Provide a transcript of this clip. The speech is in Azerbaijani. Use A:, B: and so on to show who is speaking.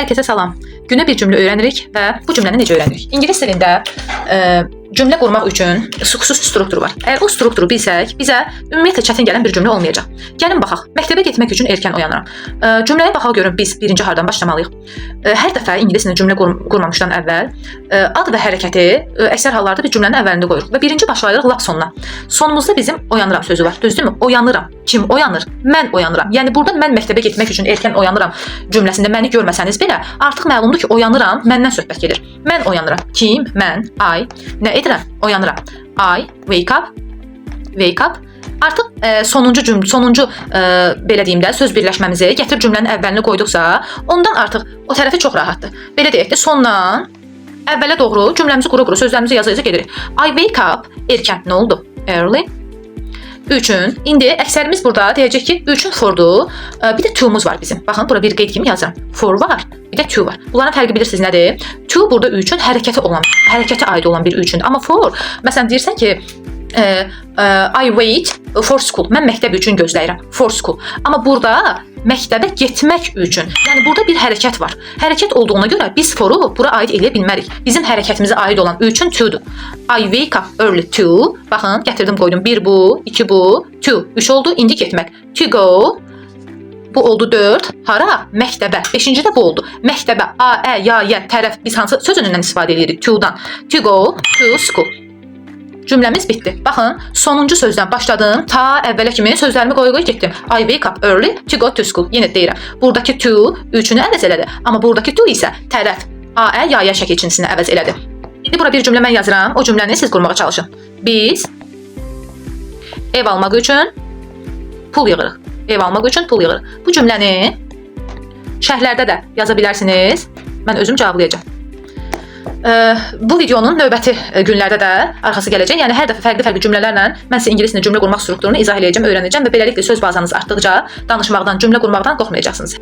A: Herkese salam. Günə bir cümlə öyrənirik və bu cümləni necə öyrənirik? İngilis dilində cümlə qurmaq üçün xüsusi struktur var. Əgər o strukturu bilsək, bizə ümumiyyətlə çətin gələn bir cümlə olmayacaq. Gəlin baxaq. Məktəbə getmək üçün erkən oyanıram. Cümləyə baxaq görün biz birinci hardan başlamalıyıq. Hər dəfə ingilis dilində cümlə qurmamışdan əvvəl ad və hərəkəti əksər hallarda bir cümlənin əvvəlində qoyuruq və birinci başlayırıq lap sonuna. Sonumuzda bizim oyanıram sözü var. Düzdürmü? Oyanıram. Kim oyanır? Mən oyanıram. Yəni burada mən məktəbə getmək üçün erkən oyanıram cümləsində məni görməsəniz belə artıq məlumdur ki, oyanıram, məndən söhbət gedir. Mən oyanıram. Kim? Mən. I. Nə edirəm? Oyanıram. I wake up. Wake up. Artıq sonuncu belə deyim də söz birləşməmizi gətirib cümlənin əvvəlini qoyduqsa, ondan artıq o tərəfi çox rahatdır. Belə deyək də sondan əvvələ doğru cümləmizi qura-qura sözlərimizi yaza-yaza gedirik. I wake up. Erkən. Nə oldu? Early. Üçün. İndi əksərimiz burada deyəcək ki, üçün fordur. Bir də to'muz var bizim. Baxın, bura bir qeyd kimi yazıram. For var, bir də to var. Bunların fərqi bilirsiniz nədir? To burada üçün hərəkətə aid olan bir üçündür. Amma for, məsələn deyirsən ki, I wait for school. Mən məktəb üçün gözləyirəm. For school. Amma burada məktəbə getmək üçün. Yəni burada bir hərəkət var. Hərəkət olduğuna görə biz foru bura aid eləyə bilmərik. Bizim hərəkətimizə aid olan üçün to'dur. I wake up early to. Baxın, gətirdim qoydum. 1 bu, 2 bu, to. 3 oldu. İndi getmək. To go. Bu oldu 4. Hara? Məktəbə. 5-ci də bu oldu. Məktəbə. A, ə, ya, yə, tərəf. Biz hansı söz önündən istifadə edirik? To-dan. To go to school. Cümləmiz bitdi. Baxın, sonuncu sözdən başladım. Ta əvvələ kimi sözlərimi qoy getdim. I wake up early to go to school. Yenə deyirəm. Buradakı to üçünü əvəz elədi. Amma buradakı to isə tərəf. A, ə, ya, yə şəkilçisini əvəz elədi. İndi bura bir cümlə mən yazıram. O cümləni siz qurmağa çalışın. Biz ev almaq üçün pul yığırıq. Ev almaq üçün pul yığırıq. Bu cümləni şərhlərdə də yaza bilərsiniz. Mən özüm cavablayacağam. Bu videonun növbəti günlərdə də arxası gələcək. Yəni hər dəfə fərqli cümlələrlə mən sizə ingilis dilində cümlə qurmaq strukturunu izah edəcəm, öyrənəcəm və beləliklə söz bazanız artdıqca danışmaqdan, cümlə qurmaqdan qorxmayacaqsınız.